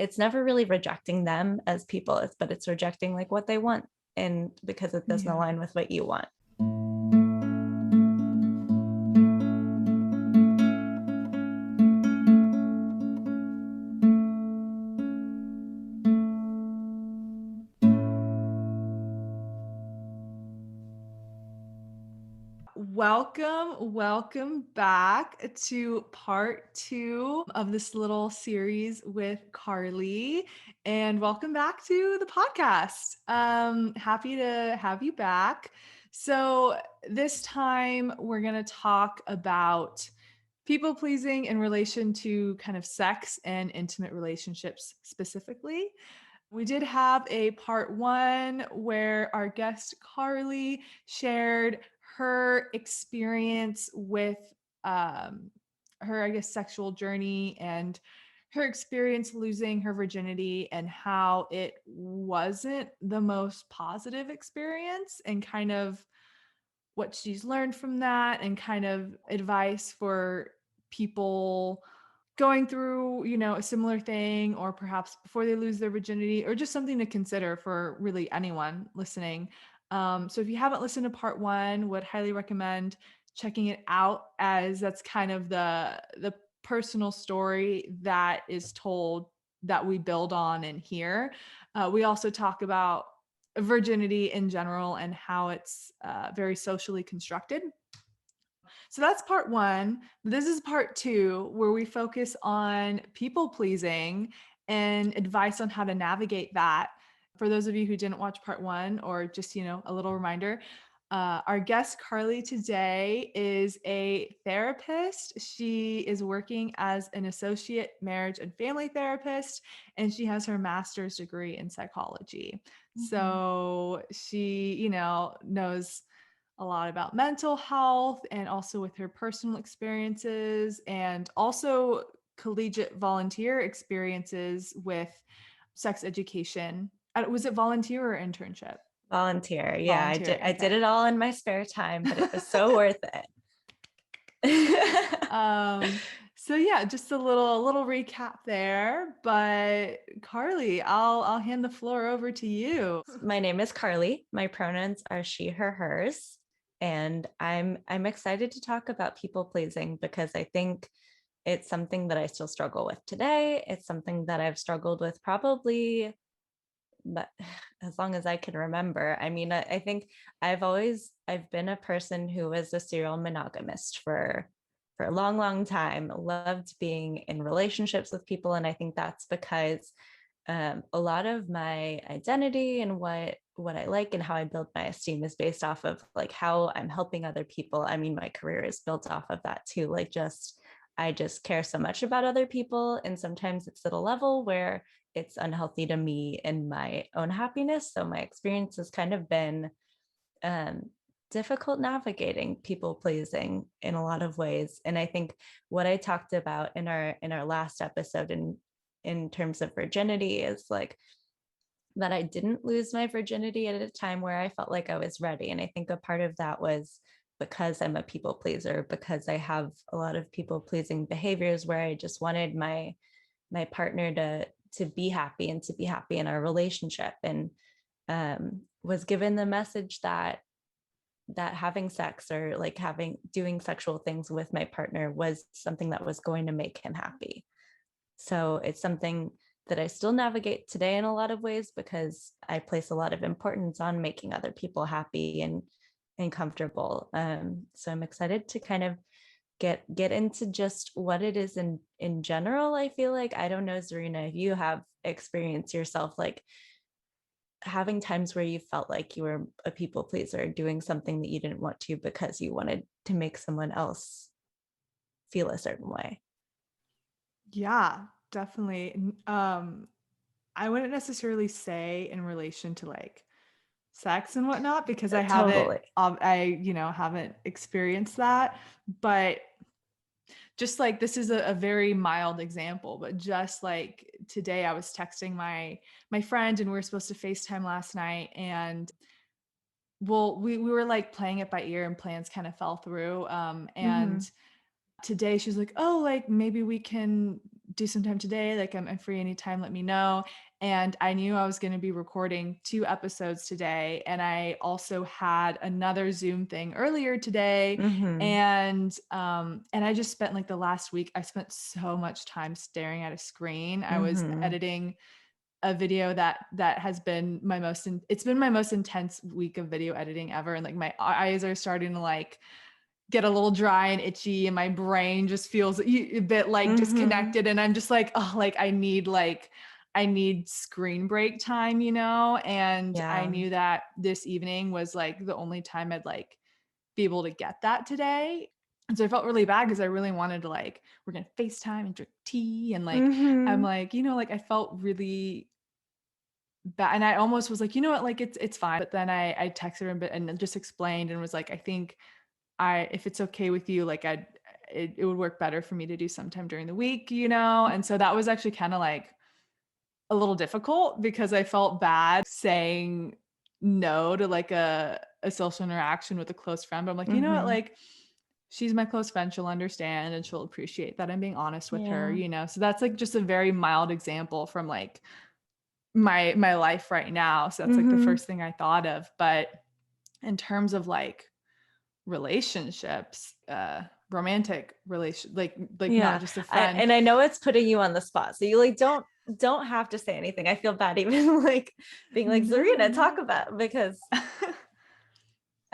it's never really rejecting them as people, but it's rejecting like what they want, and because it doesn't align with what you want. Welcome back to part 2 of this little series with Carly, and welcome back to the podcast. Happy to have you back. So this time we're going to talk about people pleasing in relation to kind of sex and intimate relationships specifically. We did have a part 1 where our guest Carly shared her experience with her, I guess, sexual journey and her experience losing her virginity and how it wasn't the most positive experience, and kind of what she's learned from that, and kind of advice for people going through, a similar thing, or perhaps before they lose their virginity, or just something to consider for really anyone listening. So if you haven't listened to part 1, would highly recommend checking it out, as that's kind of the personal story that is told that we build on in here. We also talk about virginity in general and how it's very socially constructed. So that's part 1. This is part 2, where we focus on people pleasing and advice on how to navigate that. For those of you who didn't watch part 1, or just, a little reminder, our guest Carly today is a therapist. She is working as an associate marriage and family therapist, and she has her master's degree in psychology. Mm-hmm. So she, knows a lot about mental health, and also with her personal experiences, and also collegiate volunteer experiences with sex education. Was it volunteer or internship? Volunteer. Yeah, Volunteer. I did it all in my spare time, but it was so worth it. So yeah, just a little recap there. But Carly, I'll hand the floor over to you. My name is Carly. My pronouns are she, her, hers, and I'm excited to talk about people pleasing, because I think it's something that I still struggle with today. It's something that I've struggled with probably, but as long as I can remember. I mean, I think I've been a person who was a serial monogamist for a long time, loved being in relationships with people. And I think that's because a lot of my identity and what I like and how I build my esteem is based off of like how I'm helping other people. I mean, my career is built off of that too. Like I just care so much about other people. And sometimes it's at a level where it's unhealthy to me and my own happiness. So my experience has kind of been difficult navigating people pleasing in a lot of ways. And I think what I talked about in our last episode in terms of virginity is like that I didn't lose my virginity at a time where I felt like I was ready. And I think a part of that was because I'm a people pleaser, because I have a lot of people pleasing behaviors where I just wanted my partner to be happy and to be happy in our relationship, and was given the message that having sex or like doing sexual things with my partner was something that was going to make him happy. So it's something that I still navigate today in a lot of ways, because I place a lot of importance on making other people happy and comfortable. So I'm excited to kind of get into just what it is in general. I feel like, I don't know, Zarina, if you have experienced yourself like having times where you felt like you were a people pleaser, doing something that you didn't want to because you wanted to make someone else feel a certain way. Yeah, definitely. I wouldn't necessarily say in relation to like sex and whatnot, because I Totally. haven't experienced that. But just like, this is a very mild example, but just like today I was texting my friend, and we were supposed to FaceTime last night, and well, we were like playing it by ear, and plans kind of fell through. And today she's like, oh, like maybe we can do some time today. Like I'm free anytime, let me know. And I knew I was going to be recording 2 episodes today. And I also had another Zoom thing earlier today. Mm-hmm. And I just spent like the last week, I spent so much time staring at a screen. I was Mm-hmm. editing a video that has been it's been my most intense week of video editing ever. And like my eyes are starting to like get a little dry and itchy, and my brain just feels a bit like Mm-hmm. disconnected. And I'm just like, oh, like I need screen break time, and I Yeah. knew that this evening was like the only time I'd like be able to get that today. And so I felt really bad because I really wanted to like, we're going to FaceTime and drink tea. And like, I'm Mm-hmm. like, like I felt really bad. And I almost was like, you know what, like it's fine. But then I texted her and just explained and was like, I think if it's okay with you, like it would work better for me to do sometime during the week. And so that was actually kind of like a little difficult because I felt bad saying no to like a social interaction with a close friend. But I'm like, you know what, Mm-hmm. like she's my close friend, she'll understand and she'll appreciate that I'm being honest with her. Yeah. So that's like just a very mild example from like my life right now. So that's like the Mm-hmm. first thing I thought of. But in terms of like relationships, romantic relation, like not Yeah. just a friend. And I know it's putting you on the spot. So you like don't have to say anything. I feel bad even like being like, No, Zarina, talk no. about, because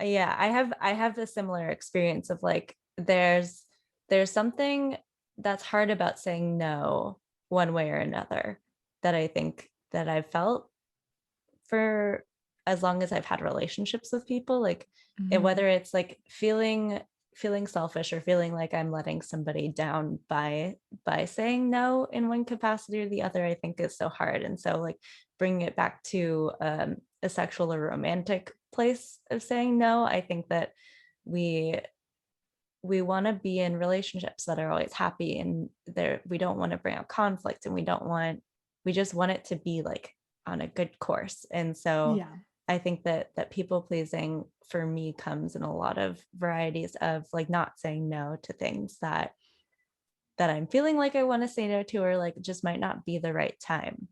yeah, I have a similar experience of like there's something that's hard about saying no one way or another, that I think that I've felt for as long as I've had relationships with people, like Mhm. whether it's like feeling selfish or feeling like I'm letting somebody down by saying no in one capacity or the other, I think is so hard. And so like bringing it back to a sexual or romantic place of saying no, I think that we we want to be in relationships that are always happy, and there we don't want to bring out conflict, and we just want it to be like on a good course. And so Yeah. I think that people pleasing for me comes in a lot of varieties of like not saying no to things that I'm feeling like I want to say no to, or like just might not be the right time.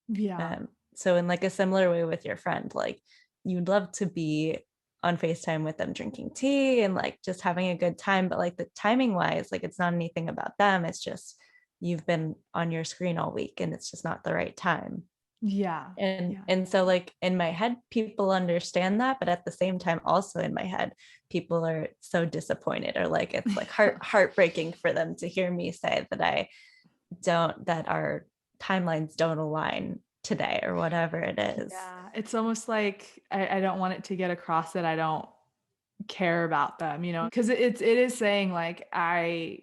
Yeah. So in like a similar way with your friend, like you'd love to be on FaceTime with them drinking tea and like just having a good time, but like the timing wise, like it's not anything about them. It's just you've been on your screen all week and it's just not the right time. Yeah. And Yeah. and so like in my head, people understand that, but at the same time, also in my head, people are so disappointed, or like it's like Yeah. heartbreaking for them to hear me say that our timelines don't align today or whatever it is. Yeah. It's almost like I don't want it to get across that I don't care about them, because it is saying like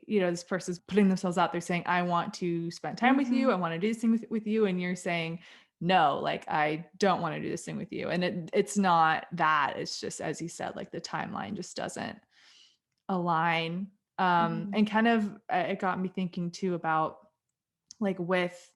this person's putting themselves out there saying, I want to spend time with you, Mm-hmm. I want to do this thing with you, and you're saying, no, like I don't want to do this thing with you. And it's not that, it's just, as you said, like the timeline just doesn't align. Mm-hmm. And kind of it got me thinking too about like with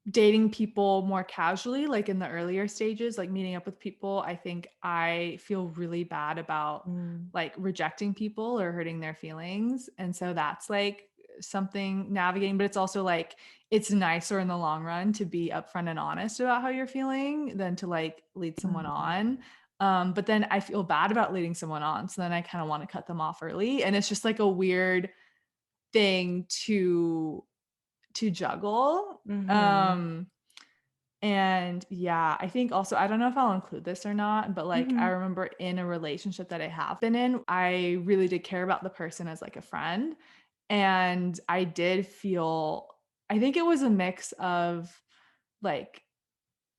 dating people more casually, like in the earlier stages, like meeting up with people, I think I feel really bad about Mm-hmm. like rejecting people or hurting their feelings. And so that's like something navigating, but it's also like it's nicer in the long run to be upfront and honest about how you're feeling than to like lead someone on. But then I feel bad about leading someone on. So then I kind of want to cut them off early. And it's just like a weird thing to juggle. Mm-hmm. And yeah, I think also, I don't know if I'll include this or not, but like I Mm-hmm. remember in a relationship that I have been in, I really did care about the person as like a friend. And I did feel, I think it was a mix of like,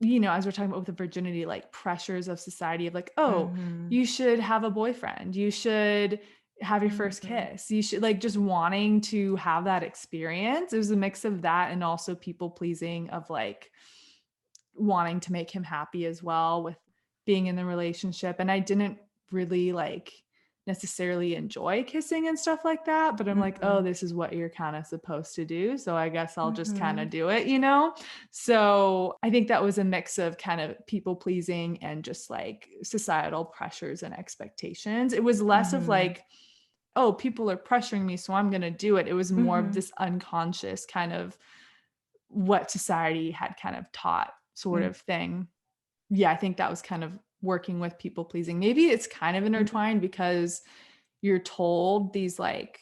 as we're talking about with the virginity, like pressures of society of like, oh, Mm-hmm. you should have a boyfriend, you should have your first Mm-hmm. kiss, you should like just wanting to have that experience. It was a mix of that and also people pleasing of like wanting to make him happy as well with being in the relationship. And I didn't really like necessarily enjoy kissing and stuff like that, but I'm like, oh, Mm-hmm. this is what you're kind of supposed to do, so I guess I'll just kind Mm-hmm. of do it. So I think that was a mix of kind of people pleasing and just like societal pressures and expectations. It was less of Mm-hmm. like oh, people are pressuring me, so I'm going to do it. It was more of Mm-hmm. this unconscious kind of what society had kind of taught sort of thing. Yeah, I think that was kind of working with people pleasing. Maybe it's kind of Mm-hmm. intertwined because you're told these like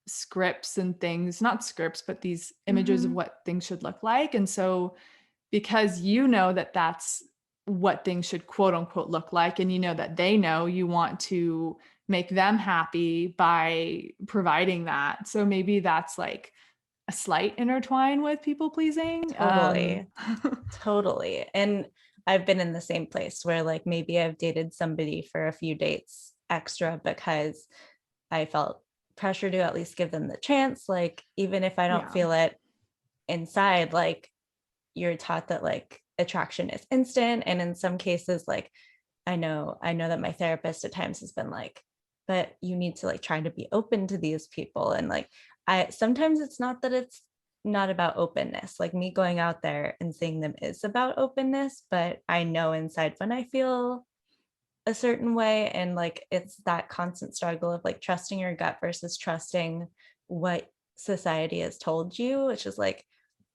scripts and things, not scripts, but these images of Mm-hmm. what things should look like. And so because you know that that's what things should quote unquote look like, and you know that they know, you want to make them happy by providing that. So maybe that's like a slight intertwine with people pleasing. Totally. Totally. And I've been in the same place where like maybe I've dated somebody for a few dates extra because I felt pressure to at least give them the chance. Like, even if I don't Yeah. feel it inside, like you're taught that like attraction is instant. And in some cases, like I know that my therapist at times has been like, but you need to like try to be open to these people. And like I sometimes it's not that it's not about openness. Like me going out there and seeing them is about openness, but I know inside when I feel a certain way, and like it's that constant struggle of like trusting your gut versus trusting what society has told you, which is like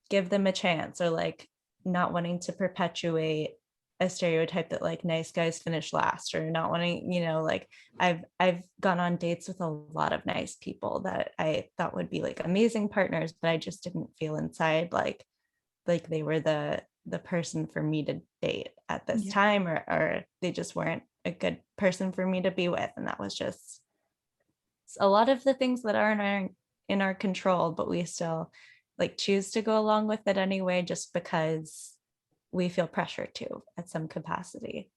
give them a chance, or like not wanting to perpetuate a stereotype that like nice guys finish last, or not wanting, like I've gone on dates with a lot of nice people that I thought would be like amazing partners, but I just didn't feel inside like they were the person for me to date at this Yeah. time, or they just weren't a good person for me to be with. And that was just a lot of the things that aren't in our control, but we still like choose to go along with it anyway, just because we feel pressure to at some capacity.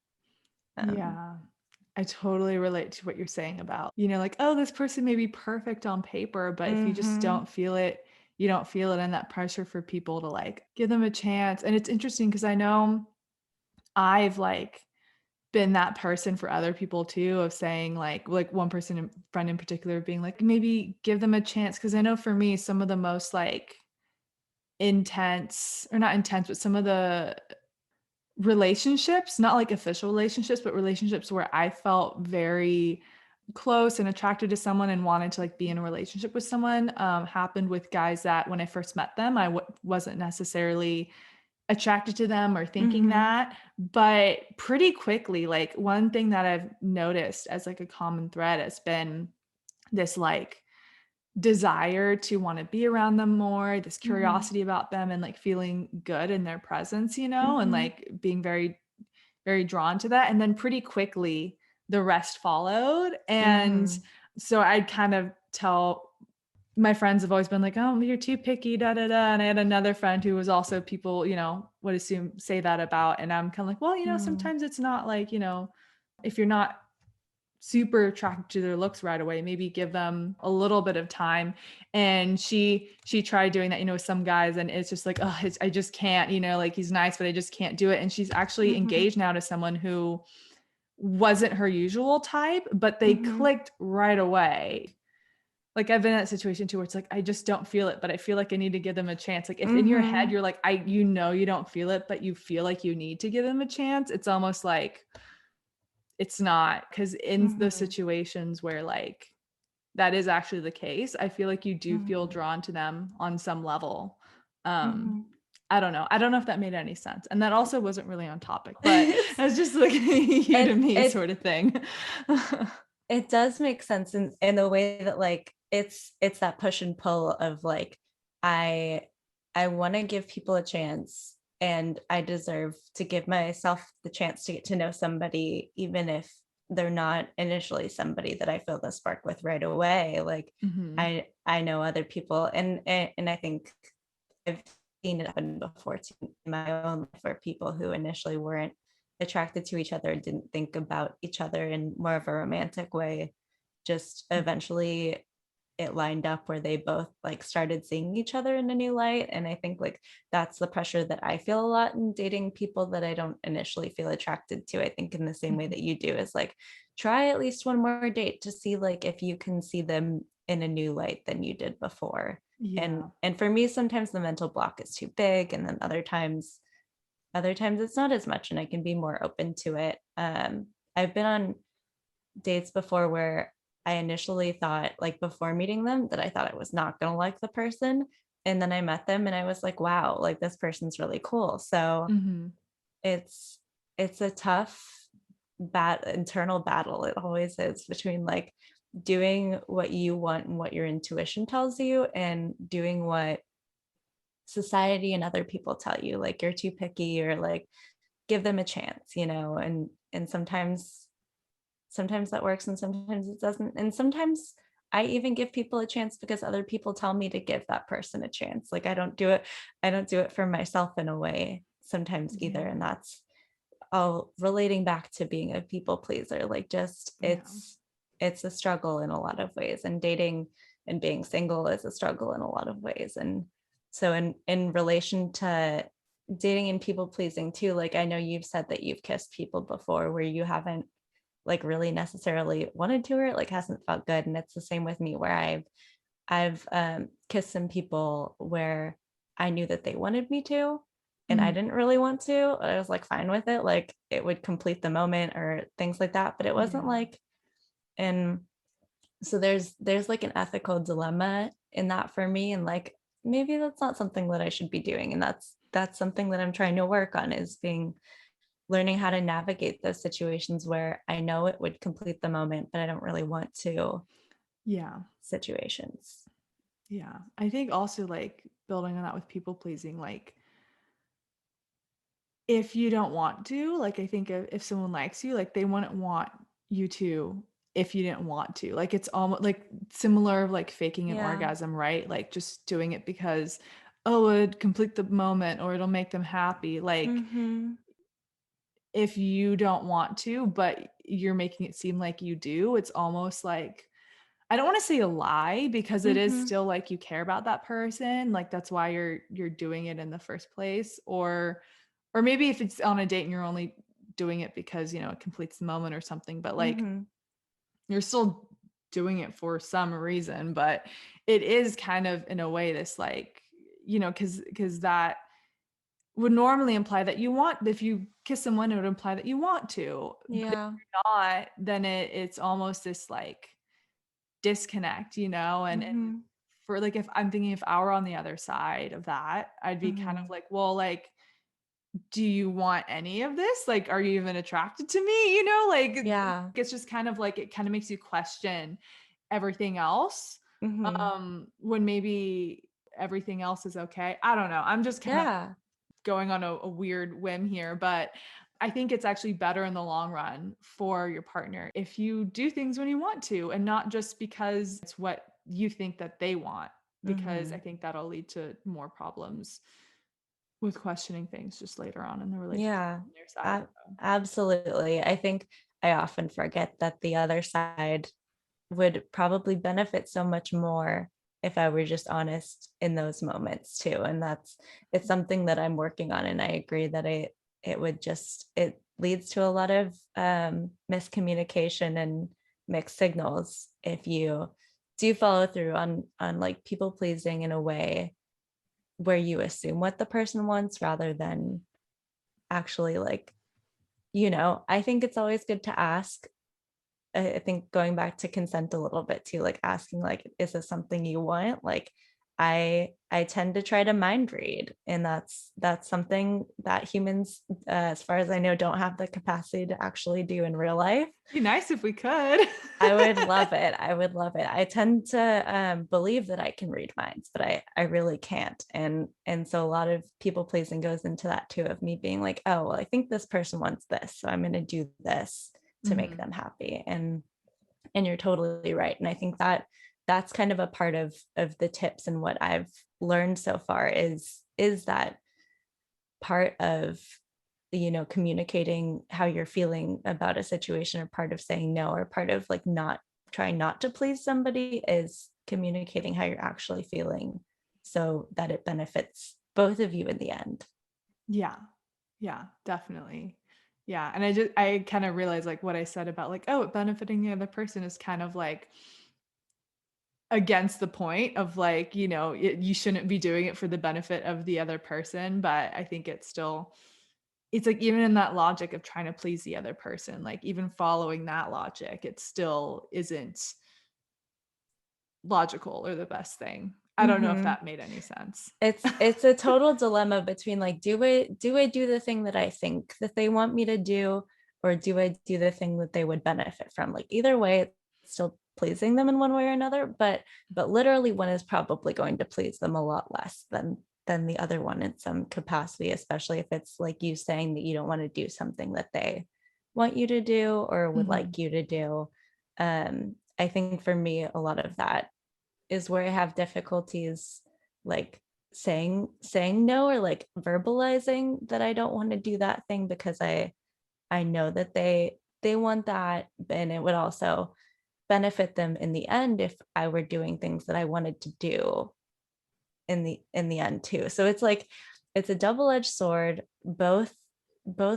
um, Yeah. I totally relate to what you're saying about, like, oh, this person may be perfect on paper, but if you just mm-hmm, don't feel it, you don't feel it. And that pressure for people to like give them a chance. And it's interesting because I know I've like been that person for other people too, of saying like one person, friend in particular, being like, maybe give them a chance. Cause I know for me, some of the most like intense, or not intense, but some of the relationships, not like official relationships, but relationships where I felt very close and attracted to someone and wanted to like be in a relationship with someone, happened with guys that when I first met them, I wasn't necessarily attracted to them or thinking mm-hmm, that. But pretty quickly, like one thing that I've noticed as like a common thread has been this like desire to want to be around them more, this mm-hmm, curiosity about them and like feeling good in their presence, and mm-hmm, like being very, very drawn to that. And then pretty quickly, the rest followed. And mm-hmm, so I'd kind of tell my friends have always been like, oh, you're too picky, da da da. And I had another friend who was also people, would say that about. And I'm kind of like, well, mm-hmm, sometimes it's not like, if you're not super attracted to their looks right away, maybe give them a little bit of time. And she tried doing that, with some guys, and it's just like, oh, I just can't, like he's nice, but I just can't do it. And she's actually mm-hmm, engaged now to someone who wasn't her usual type, but they mm-hmm, clicked right away. Like I've been in that situation too, where it's like, I just don't feel it, but I feel like I need to give them a chance. Like if in your head, mm-hmm, you're like, you don't feel it, but you feel like you need to give them a chance. It's almost like it's not, because in those mm-hmm, situations where like that is actually the case, I feel like you do feel mm-hmm, drawn to them on some level. Um, mm-hmm. I don't know. I don't know if that made any sense. And that also wasn't really on topic, but I was just like you to it me it sort of thing. it does make sense in the way that like it's that push and pull of like i I want to give people a chance, and I deserve to give myself the chance to get to know somebody, even if they're not initially somebody that I feel the spark with right away. Like Hmm. I know other people, and I think I've seen it happen before too in my own life, where people who initially weren't attracted to each other, didn't think about each other in more of a romantic way, just eventually it lined up where they both like started seeing each other in a new light. And I think like that's the pressure that I feel a lot in dating people that I don't initially feel attracted to. I think in the same way that you do, is like try at least one more date to see like if you can see them in a new light than you did before. and Yeah. and for me, sometimes the mental block is too big, and then other times it's not as much, and I can be more open to it. I've been on dates before where I initially thought, like before meeting them, that I thought I was not going to like the person. And then I met them and I was like, wow, like this person's really cool. So Mm-hmm. it's it's a tough internal battle. It always is, between like doing what you want and what your intuition tells you, and doing what society and other people tell you, like you're too picky, or like give them a chance, and sometimes that works and sometimes it doesn't. And sometimes I even give people a chance because other people tell me to give that person a chance. Like I don't do it for myself in a way sometimes either. Yeah. And that's all relating back to being a people pleaser. Like just Yeah. it's a struggle in a lot of ways, and dating and being single is a struggle in a lot of ways. And so in relation to dating and people pleasing too, like I know you've said that you've kissed people before where you haven't like really necessarily wanted to, or it like hasn't felt good. And it's the same with me, where I've kissed some people where I knew that they wanted me to, and I Mm-hmm. didn't really want to. I was like fine with it, like it would complete the moment or things like that, but it wasn't Yeah. like. And so there's like an ethical dilemma in that for me, and like maybe that's not something that I should be doing. And that's something that I'm trying to work on, is learning how to navigate those situations where I know it would complete the moment, but I don't really want to, Yeah. situations. Yeah. I think also like building on that with people pleasing, like if you don't want to, like I think if someone likes you, like they wouldn't want you to if you didn't want to. Like it's almost like similar like faking an Yeah. orgasm, right? Like just doing it because oh, it'd complete the moment or it'll make them happy. Like Mm-hmm. if you don't want to, but you're making it seem like you do, it's almost like I don't want to say a lie because it is Mm-hmm. still like you care about that person, like that's why you're doing it in the first place, or maybe if it's on a date and you're only doing it because, it completes the moment or something, but like Mm-hmm. you're still doing it for some reason, but it is kind of in a way this like, cuz that would normally imply that you want if you kiss someone it would imply that you want to. But if Yeah. you're not, then it's almost this like disconnect, and Mm-hmm. for like if I'm thinking if I were on the other side of that, I'd be kind of Mm-hmm. like, well, like, do you want any of this? Like, are you even attracted to me? Like Yeah. it's just kind of like it kind of makes you question everything else. Mm-hmm. When maybe everything else is okay. I don't know. I'm just kind of Yeah. going on a weird whim here, but I think it's actually better in the long run for your partner if you do things when you want to and not just because it's what you think that they want, because Mm-hmm. I think that'll lead to more problems with questioning things just later on in the relationship Yeah. on their side. A- So, Absolutely. I think I often forget that the other side would probably benefit so much more if I were just honest in those moments too. And it's something that I'm working on. And I agree that it leads to a lot of miscommunication and mixed signals if you do follow through on like people pleasing in a way where you assume what the person wants rather than actually like, I think it's always good to ask. I think going back to consent a little bit too, like asking like, is this something you want? Like I tend to try to mind read, and that's something that humans, as far as I know, don't have the capacity to actually do in real life. be nice if we could. I would love it. I would love it. I tend to believe that I can read minds, but I really can't. And so a lot of people pleasing goes into that too, of me being like, oh, well, I think this person wants this, so I'm going to do this to make Mhm. them happy. And you're totally right. And I think that that's kind of a part of the tips and what I've learned so far is that part of communicating how you're feeling about a situation, or part of saying no, or part of like not trying not to please somebody, is communicating how you're actually feeling so that it benefits both of you in the end. Yeah. Yeah, definitely. Yeah. And I kind of realized like what I said about like, oh, benefiting the other person is kind of like against the point of like, you shouldn't be doing it for the benefit of the other person. But I think it's like even in that logic of trying to please the other person, like even following that logic, it still isn't logical or the best thing. I don't know if that made any sense. It's a total dilemma between like, do I do the thing that I think that they want me to do, or do I do the thing that they would benefit from? Like either way, it's still pleasing them in one way or another, but literally one is probably going to please them a lot less than the other one in some capacity, especially if it's like you saying that you don't want to do something that they want you to do or would like you to do. I think for me, a lot of that is where I have difficulties like saying no, or like verbalizing that I don't want to do that thing, because I know that they want that, and it would also benefit them in the end if I were doing things that I wanted to do in the end too. So it's like it's a double-edged sword. Both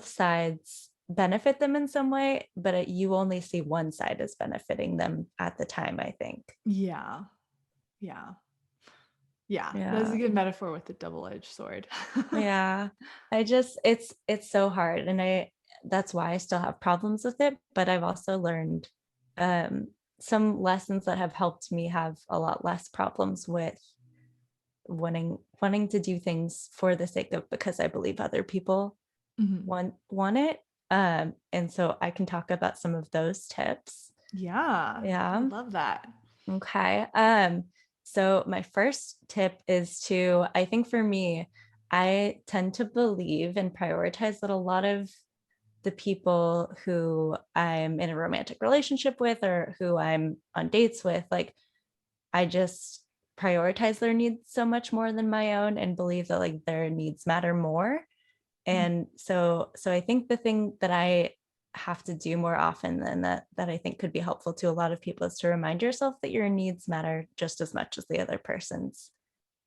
sides benefit them in some way, but you only see one side as benefiting them at the time, I think. Yeah. Yeah. Yeah. That's a Yeah. good metaphor with the double-edged sword. Yeah. It's so hard, and that's why I still have problems with it, but I've also learned um some lessons that have helped me have a lot less problems with wanting to do things for the sake of, because I believe other people Mhm. want it. And so I can talk about some of those tips. Yeah. I Yeah. love that. Okay. So my first tip is to, I think for me, I tend to believe and prioritize that a lot of the people who I'm in a romantic relationship with or who I'm on dates with, like I just prioritize their needs so much more than my own, and believe that like their needs matter more. And so I think the thing that I have to do more often than that I think could be helpful to a lot of people is to remind yourself that your needs matter just as much as the other person's.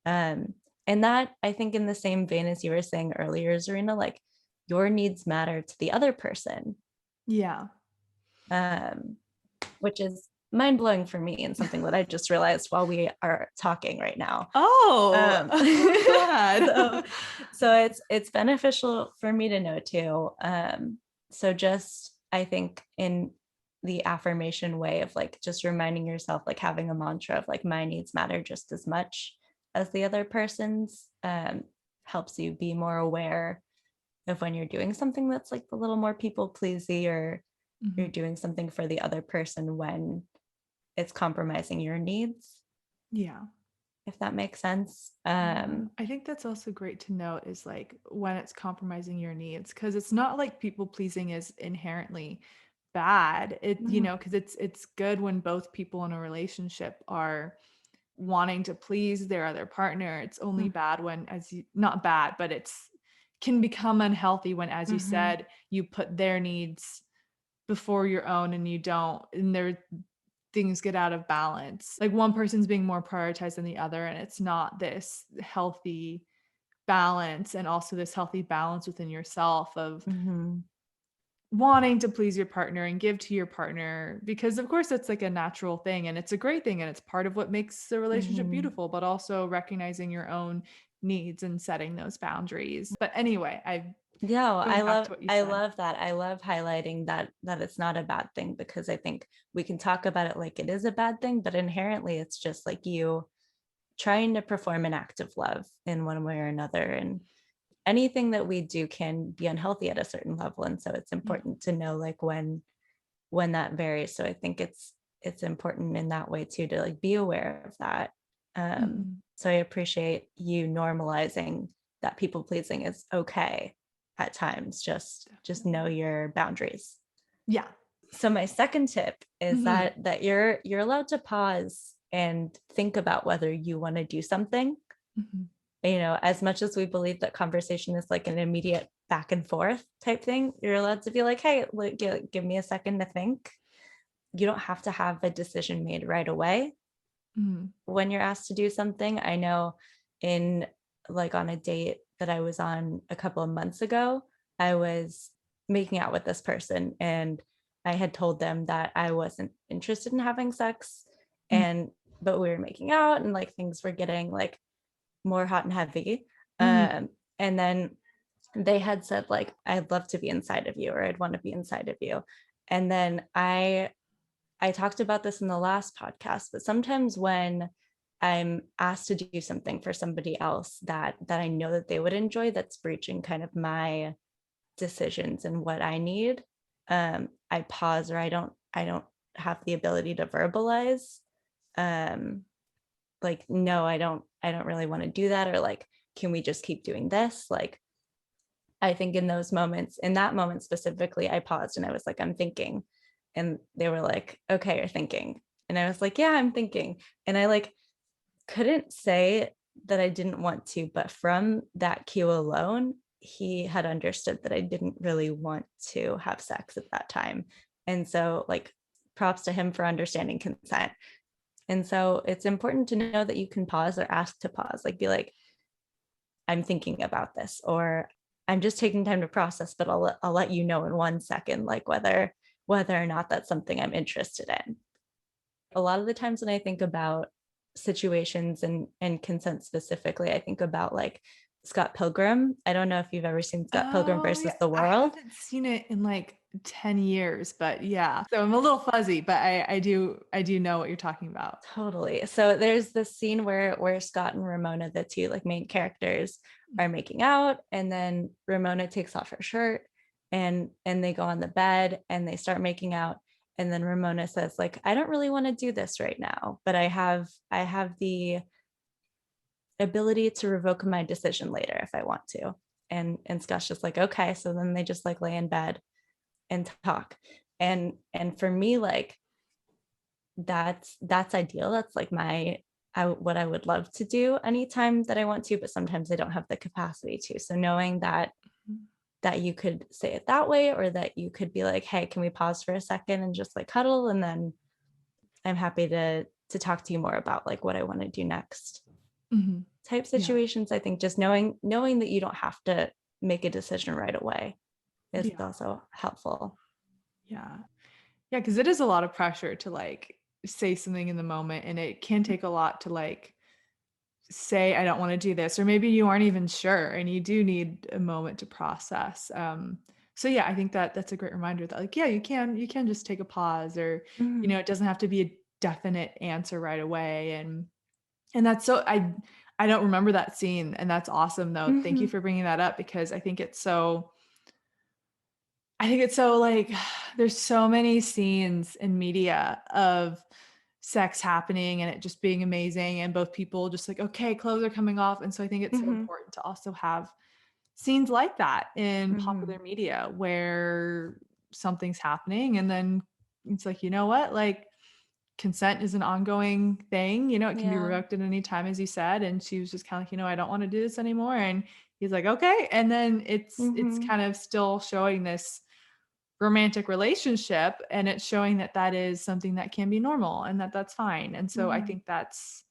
Um, and that, I think, in the same vein as you were saying earlier, Zarina, like your needs matter to the other person, Yeah. um, which is mind blowing for me, and something that I just realized while we are talking right now. Oh, Um, I'm glad. so it's beneficial for me to know too. So just, I think, in the affirmation way of like just reminding yourself, like having a mantra of like my needs matter just as much as the other person's, helps you be more aware of when you're doing something that's like a little more people pleasy, or you're Mhm. doing something for the other person when it's compromising your needs, Yeah. if that makes sense. Yeah. I think that's also great to note is like when it's compromising your needs, because it's not like people pleasing is inherently bad. Mhm, Because it's good when both people in a relationship are wanting to please their other partner. It's only bad when, not bad, but it's can become unhealthy when, as you mhm, said, you put their needs before your own and you don't, and there things get out of balance. Like one person's being more prioritized than the other, and it's not this healthy balance, and also this healthy balance within yourself of mhm, wanting to please your partner and give to your partner, because of course that's like a natural thing and it's a great thing and it's part of what makes the relationship mhm. beautiful, but also recognizing your own needs and setting those boundaries. But anyway, I Yeah, well, going back to what you I said. love that. I love highlighting that it's not a bad thing, because I think we can talk about it like it is a bad thing, but inherently it's just like you trying to perform an act of love in one way or another. And anything that we do can be unhealthy at a certain level. And so it's Yeah. important to know like when that varies. So I think it's important in that way too, to like be aware of that. Mhm. So I appreciate you normalizing that people pleasing is okay at times. Just know Definitely. your boundaries. Yeah. So my second tip is Mhm. that you're allowed to pause and think about whether you want to do something. Mhm. As much as we believe that conversation is like an immediate back and forth type thing, you're allowed to be like, hey, give me a second to think. You don't have to have a decision made right away Mhm. when you're asked to do something. I know in like on a date that I was on a couple of months ago, I was making out with this person, and I had told them that I wasn't interested in having sex, Mhm. and but we were making out and like things were getting like more hot and heavy. Mhm. And then they had said like, I'd love to be inside of you, or I'd want to be inside of you. And then I I talked about this in the last podcast, but sometimes when I'm asked to do something for somebody else that I know that they would enjoy, that's breaching kind of my decisions and what I need, I pause, or I don't have the ability to verbalize, like, no, I don't really want to do that, or like, can we just keep doing this? Like, I think in those moments, in that moment specifically, I paused and I was like, I'm thinking. And they were like, okay, you're thinking. And I was like, yeah, I'm thinking. And I like couldn't say that I didn't want to, but from that cue alone, he had understood that I didn't really want to have sex at that time. And so, like, props to him for understanding consent. And so it's important to know that you can pause or ask to pause, like, be like, I'm thinking about this, or I'm just taking time to process, but I'll let you know in 1 second, like whether or not that's something I'm interested in. A lot of the times when I think about situations and consent specifically, I think about like Scott Pilgrim. I don't know if you've ever seen Scott Pilgrim Oh, versus yeah. the I World. haven't seen it in like 10 years, but yeah. So I'm a little fuzzy, but I do know what you're talking about. Totally. So there's this scene where Scott and Ramona, the two like main characters, are making out, and then Ramona takes off her shirt and they go on the bed and they start making out. And then Ramona says, like, I don't really want to do this right now, but I have the ability to revoke my decision later if I want to. And Scott's just like, okay. So then they just like lay in bed and talk. And for me, like, that's ideal. That's like what I would love to do anytime that I want to, but sometimes I don't have the capacity to. So knowing that you could say it that way, or that you could be like, hey, can we pause for a second and just like cuddle, and then I'm happy to talk to you more about like what I want to do next, Mhm. type Yeah. situations. I think just knowing that you don't have to make a decision right away is Yeah. also helpful. Yeah. Yeah, because it is a lot of pressure to like say something in the moment, and it can take a lot to like say, I don't want to do this, or maybe you aren't even sure and you do need a moment to process. So yeah, I think that that's a great reminder that like, yeah, you can just take a pause, or, Mhm. it doesn't have to be a definite answer right away. And that's so, I don't remember that scene, and that's awesome though. Thank you Mhm. for bringing that up, because I think it's so like there's so many scenes in media of sex happening and it just being amazing, and both people just like, okay, clothes are coming off. And so I think it's so Mhm. important to also have scenes like that in popular Mhm. media where something's happening and then it's like, you know what? Like consent is an ongoing thing, it can be Yeah. revoked at any time, as you said. And she was just kind of like, I don't want to do this anymore. And he's like, okay. And then it's Mhm. kind of still showing this romantic relationship, and it's showing that that is something that can be normal and that that's fine. And so I Mhm. think that's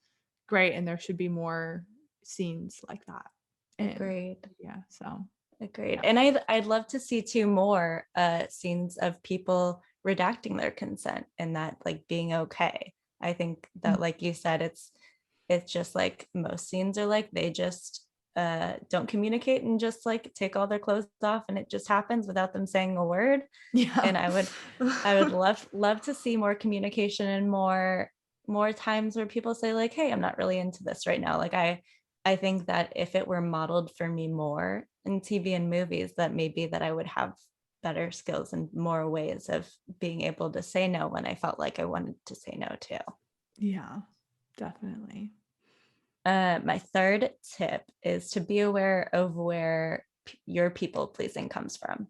great, and there should be more scenes like that. And Agreed. yeah, so Agreed. yeah. And I'd love to see two more scenes of people redacting their consent and that like being okay. I think that, Mm. like you said, it's just like most scenes are like they just don't communicate and just like take all their clothes off and it just happens without them saying a word. Yeah. And I would love to see more communication and more times where people say like, hey, I'm not really into this right now. Like I think that if it were modeled for me more in TV and movies, that maybe that I would have better skills and more ways of being able to say no when I felt like I wanted to say no too. Yeah, definitely. My third tip is to be aware of where your people pleasing comes from.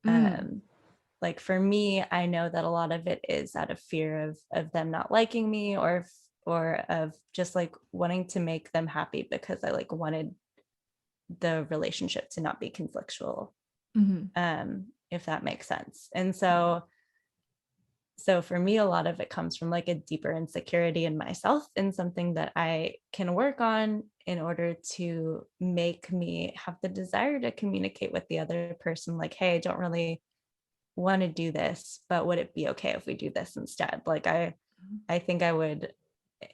Mm. Um, like for me, I know that a lot of it is out of fear of them not liking me, or of just like wanting to make them happy because I like wanted the relationship to not be conflictual, Mhm. if that makes sense. And so for me, a lot of it comes from like a deeper insecurity in myself, and something that I can work on in order to make me have the desire to communicate with the other person, like, hey, I don't really want to do this, but would it be okay if we do this instead? Like I think I would,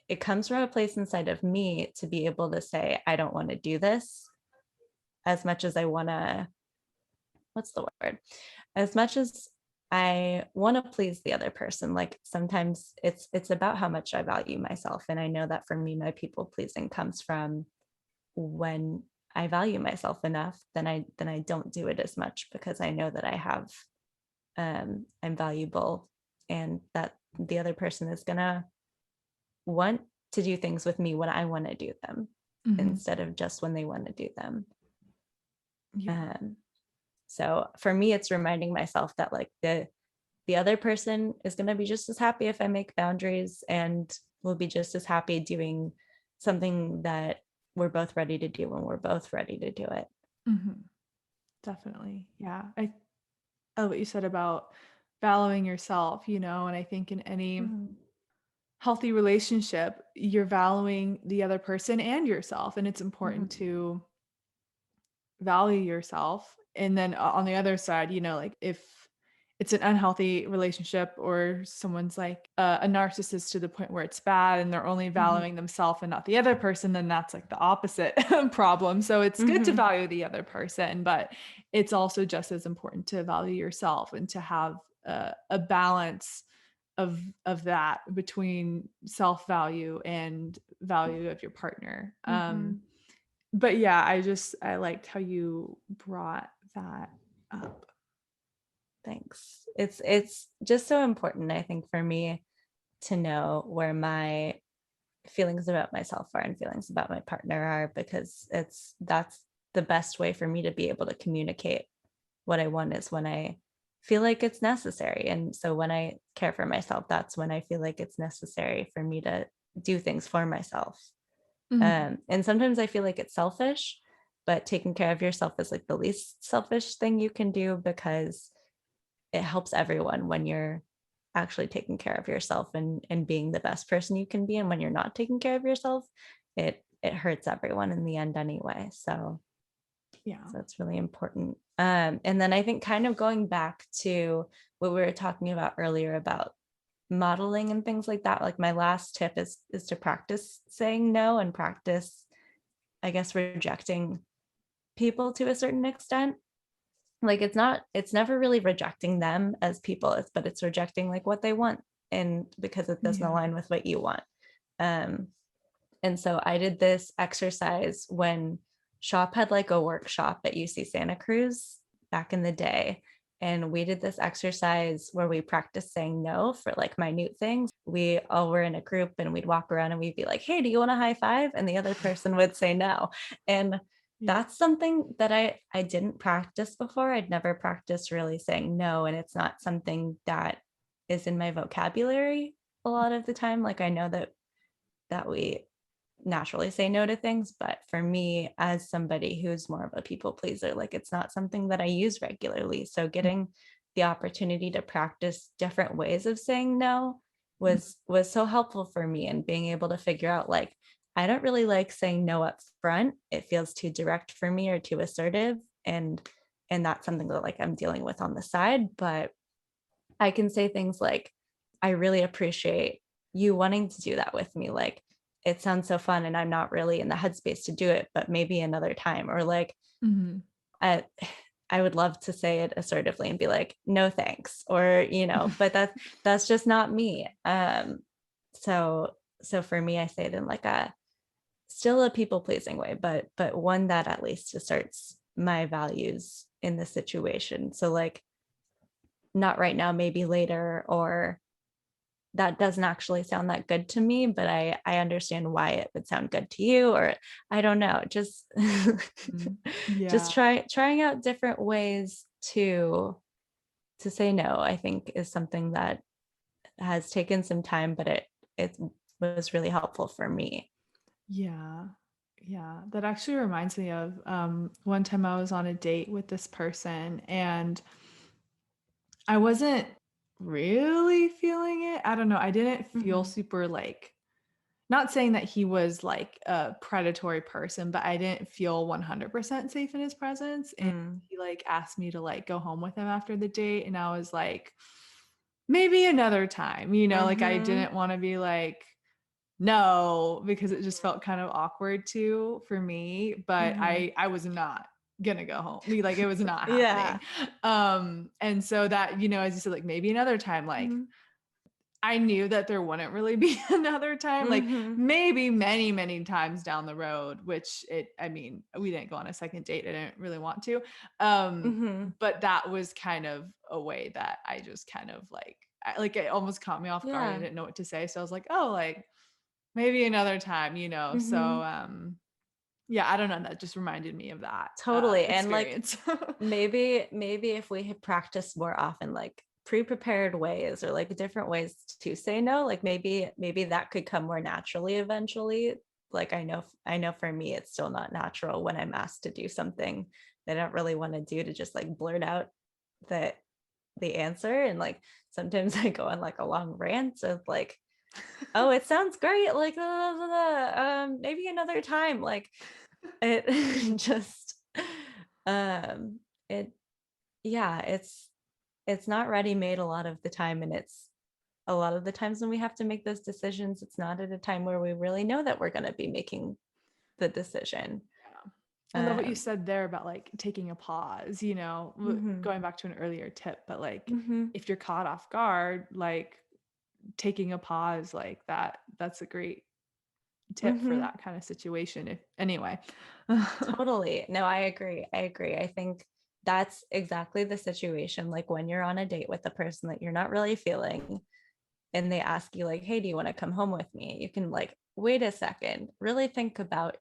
it comes from a place inside of me to be able to say, I don't want to do this, as much as I want to, what's the word? As much as I want to please the other person. Like sometimes it's about how much I value myself. And I know that for me, my people pleasing comes from when I value myself enough, then I don't do it as much because I know that I'm valuable and that the other person is gonna want to do things with me when I want to do them Mhm. instead of just when they want to do them. Yeah. Um, so for me, it's reminding myself that like the other person is going to be just as happy if I make boundaries and will be just as happy doing something that we're both ready to do when we're both ready to do it. Mhm. Definitely. Yeah. I love what you said about valuing yourself, and I think in any Mm-hmm. healthy relationship, you're valuing the other person and yourself, and it's important to value yourself. And then on the other side, like if it's an unhealthy relationship or someone's like a narcissist to the point where it's bad and they're only Mm-hmm. valuing themselves and not the other person, then that's like the opposite problem. So it's good to Mm-hmm. value the other person, but it's also just as important to value yourself and to have a balance of that between self-value and value of your partner. Mm-hmm. But yeah, I liked how you brought that up. Thanks. It's just so important, I think, for me to know where my feelings about myself are and feelings about my partner are, because that's the best way for me to be able to communicate what I want is when I feel like it's necessary. And so when I care for myself, that's when I feel like it's necessary for me to do things for myself. Mhm. And sometimes I feel like it's selfish, but taking care of yourself is like the least selfish thing you can do because it helps everyone when you're actually taking care of yourself and being the best person you can be. And when you're not taking care of yourself, it hurts everyone in the end anyway. Yeah. So it's really important. And then I think kind of going back to what we were talking about earlier about modeling and things like that, like my last tip is to practice saying no and practice, I guess, rejecting people to a certain extent. Like it's never really rejecting them as people, but it's rejecting like what they want and because it doesn't Yeah. align with what you want. Um, and so I did this exercise when SHOP had like a workshop at UC Santa Cruz back in the day. And we did this exercise where we practiced saying no for like minute things. We all were in a group and we'd walk around and we'd be like, hey, do you want a high five? And the other person would say no. And Yeah. that's something that I didn't practice before. I'd never practiced really saying no. And it's not something that is in my vocabulary a lot of the time. Like I know that we naturally say no to things, but for me as somebody who's more of a people pleaser, like it's not something that I use regularly. So getting the opportunity to practice different ways of saying no was so helpful for me, and being able to figure out like I don't really like saying no up front. It feels too direct for me or too assertive, and that's something that like I'm dealing with on the side. But I can say things like, I really appreciate you wanting to do that with me. Like, it sounds so fun, and I'm not really in the headspace to do it, but maybe another time. Or like, Mhm. I, I would love to say it assertively and be like, no thanks, or but that's just not me. So for me, I say it in like a still a people pleasing way, but one that at least asserts my values in the situation. So like, not right now, maybe later, or that doesn't actually sound that good to me, but I understand why it would sound good to you, or I don't know, just Mhm. Yeah. just trying out different ways to say no, I think is something that has taken some time, but it was really helpful for me. Yeah. Yeah. That actually reminds me of one time I was on a date with this person and I wasn't really feeling it. I don't know. I didn't feel Mm-hmm. super like, not saying that he was like a predatory person, but I didn't feel 100% safe in his presence. And Mm. he like asked me to like go home with him after the date. And I was like, maybe another time, like I Mm-hmm. didn't want to be like, no, because it just felt kind of awkward too for me. But Mm-hmm. I was not gonna go home. Like it was not Yeah. happening. And so that, as you said, like maybe another time, like Mhm. I knew that there wouldn't really be another time, like Mhm. maybe many, many times down the road, which I mean, we didn't go on a second date. I didn't really want to. Mhm. But that was kind of a way that I just kind of like it almost caught me off guard. I Yeah. didn't know what to say. So I was like, oh, like maybe another time, So, Mhm. yeah, I don't know. That just reminded me of that Totally. And like experience. maybe if we had practiced more often, like pre-prepared ways or like different ways to say no, like maybe that could come more naturally eventually. Like I know for me it's still not natural when I'm asked to do something that I don't really want to do, to just like blurt out the the answer. And like sometimes I go on like a long rant of like, oh, it sounds great, like maybe another time, like it just um it yeah, it's not ready made a lot of the time. And it's a lot of the times when we have to make those decisions, it's not at a time where we really know that we're going to be making the decision. I love what you um said there about like taking a pause, mhm, going back to an earlier tip, but like mhm, if you're caught off guard, like taking a pause like that's a great tip for mhm. that kind of situation. If anyway. Totally. No, I agree. I think that's exactly the situation. Like when you're on a date with a person that you're not really feeling, and they ask you like, hey, do you want to come home with me? You can like, wait a second, really think about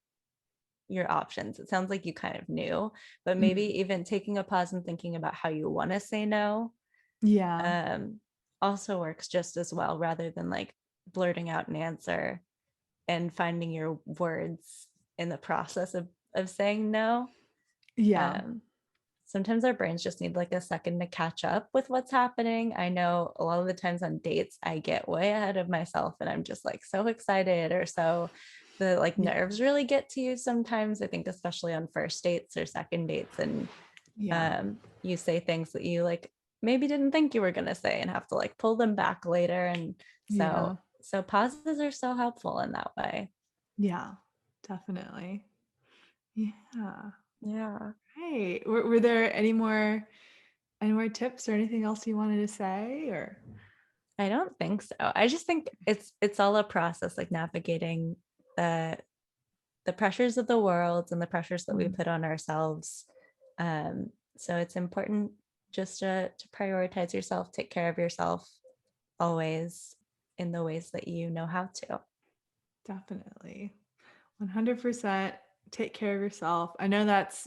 your options. It sounds like you kind of knew, but Mhm. maybe even taking a pause and thinking about how you want to say no Yeah. um, also works just as well, rather than like blurting out an answer and finding your words in the process of saying no. Yeah. Um, Sometimes our brains just need like a second to catch up with what's happening. I know a lot of the times on dates, I get way ahead of myself and I'm just like so excited, or so the like Yeah. nerves really get to you sometimes. I think especially on first dates or second dates, and Yeah. you say things that you like maybe didn't think you were going to say and have to like pull them back later. And Yeah. so pauses are so helpful in that way. Yeah. Definitely. Yeah. Yeah. Right. Were there any more tips or anything else you wanted to say or? I don't think so. I just think it's all a process, like navigating the the pressures of the world and the pressures that we Mhm. put on ourselves. So it's important just to prioritize yourself, take care of yourself always in the ways that you know how to. Definitely. 100% take care of yourself. I know that's,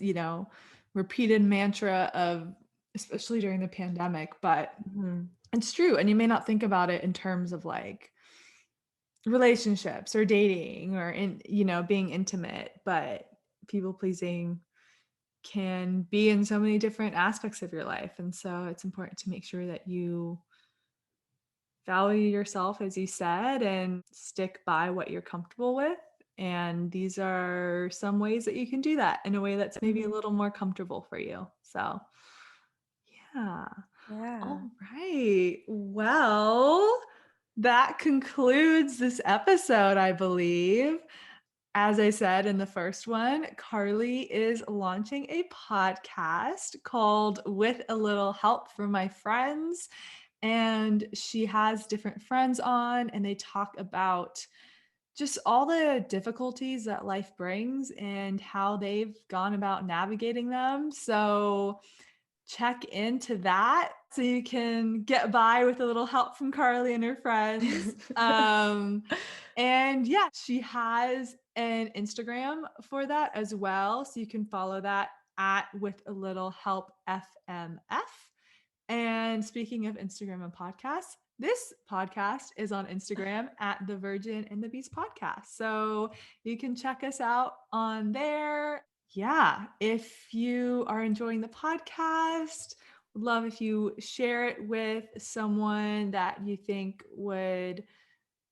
repeated mantra of especially during the pandemic, but Mhm. it's true. And you may not think about it in terms of like relationships or dating or being intimate, but people pleasing can be in so many different aspects of your life. And so it's important to make sure that you value yourself, as you said, and stick by what you're comfortable with. And these are some ways that you can do that in a way that's maybe a Mhm. little more comfortable for you. So, yeah. Yeah. All right. Well, that concludes this episode, I believe. As I said in the first one, Carly is launching a podcast called With a Little Help from My Friends. And she has different friends on, and they talk about just all the difficulties that life brings and how they've gone about navigating them. So, check into that so you can get by with a little help from Carly and her friends. And yeah, she has an Instagram for that as well. So you can follow that at With a Little Help FMF. And speaking of Instagram and podcasts, this podcast is on Instagram at the Virgin and the Beast podcast. So you can check us out on there. Yeah, if you are enjoying the podcast, would love if you share it with someone that you think would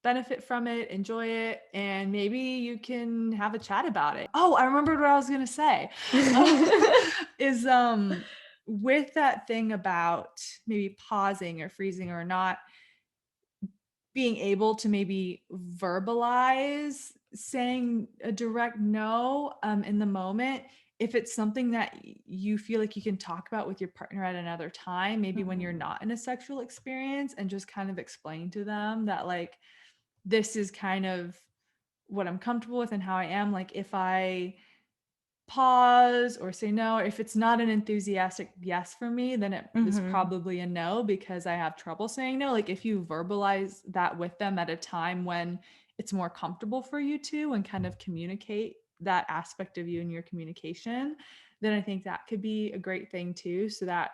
benefit from it, enjoy it, and maybe you can have a chat about it. Oh, I remembered what I was going to say. Is with that thing about maybe pausing or freezing or not being able to maybe verbalize saying a direct no in the moment, if it's something that you feel like you can talk about with your partner at another time, maybe when you're Mhm. not in a sexual experience, and just kind of explain to them that like, this is kind of what I'm comfortable with and how I am. Like if I pause or say no, if it's not an enthusiastic yes for me, then it is Mhm. probably a no because I have trouble saying no. Like if you verbalize that with them at a time when it's more comfortable for you to, and kind of communicate that aspect of you in your communication, then I think that could be a great thing too. So that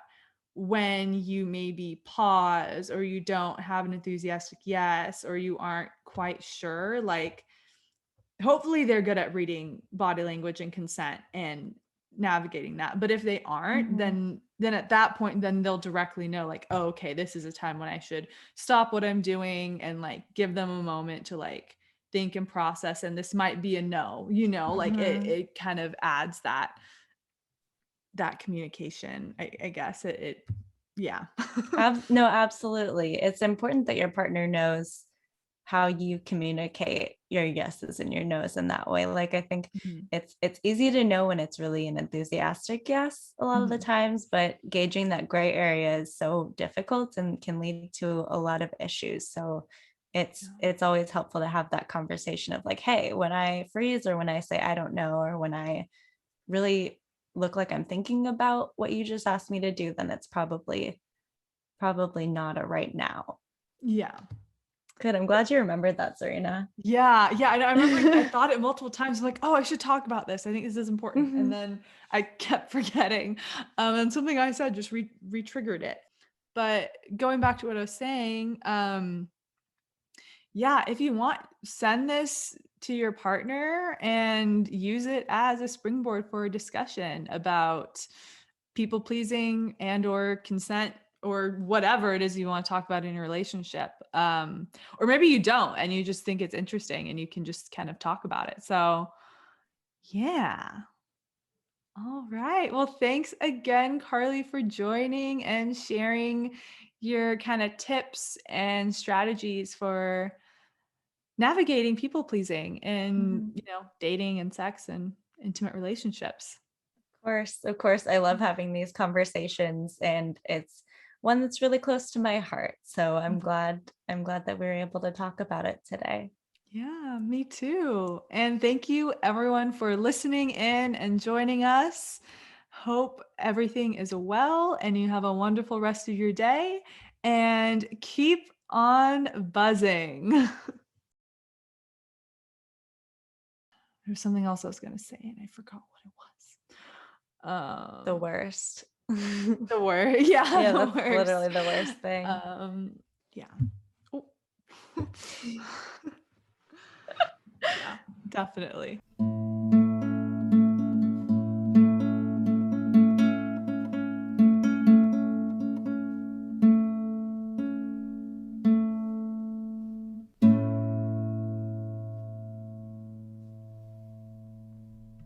when you maybe pause or you don't have an enthusiastic yes, or you aren't quite sure, like hopefully they're good at reading body language and consent and navigating that. But if they aren't, Mhm. then at that point, then they'll directly know like, oh, okay, this is a time when I should stop what I'm doing and like give them a moment to like think and process. And this might be a no, like Mhm. it kind of adds that communication. I guess it yeah. No, absolutely. It's important that your partner knows how you communicate your yeses and your nos in that way. Like I think Mhm. it's easy to know when it's really an enthusiastic yes a lot of the Mhm. times, but gauging that gray area is so difficult and can lead to a lot of issues. So Yeah. it's always helpful to have that conversation of like, hey, when I freeze or when I say I don't know, or when I really look like I'm thinking about what you just asked me to do, then it's probably not a right now. Yeah. Good. I'm glad you remembered that, Serena. Yeah, yeah. I remember I thought it multiple times, like, oh, I should talk about this. I think this is important. And Mhm. then I kept forgetting. And something I said just re-triggered it. But going back to what I was saying, yeah, if you want, send this to your partner and use it as a springboard for a discussion about people pleasing and or consent or whatever it is you want to talk about in your relationship. Or maybe you don't and you just think it's interesting and you can just kind of talk about it. So yeah. All right. Well, thanks again, Carly, for joining and sharing your kind of tips and strategies for navigating people pleasing and, Mhm. dating and sex and intimate relationships. Of course, I love having these conversations, and it's one that's really close to my heart. So Mhm. I'm glad that we were able to talk about it today. Yeah, me too. And thank you everyone for listening in and joining us. Hope everything is well and you have a wonderful rest of your day and keep on buzzing. There's something else I was going to say and I forgot what it was. The worst. The word. Yeah, Yeah, the that's worst. literally the worst thing. Yeah. Oh. Yeah, definitely.